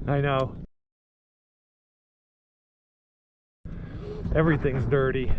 I know. Everything's dirty.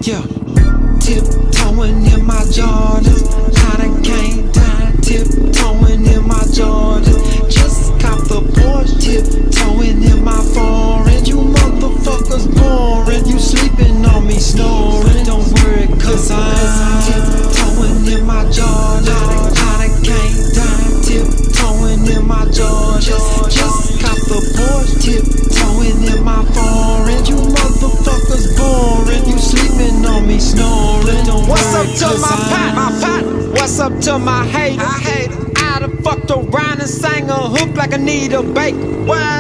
Yeah, tiptoeing in my Jordans. I done came down, tiptoeing in my Jordans. Just cop the Porsche, tiptoeing in my foreign. You motherfuckers boring, you sleeping on me snoring. Don't worry, cause I'm tiptoeing in my Jordans. I done came down, tiptoeing in my Jordans. Just cop the Porsche, tiptoeing in my foreign. You motherfuckers boring, you sleeping on me snoring. What's up to my pot? What's up to my haters? I done fucked around and sang a hook like I need a baker.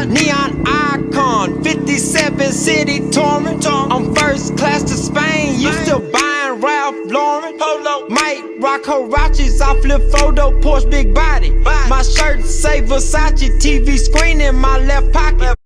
Neon icon, 57 city touring. I'm first class to Spain, you still buying Ralph Lauren. Might rock Hirachis, I flip photo, Porsche big body. My shirt say Versace, TV screen in my left pocket.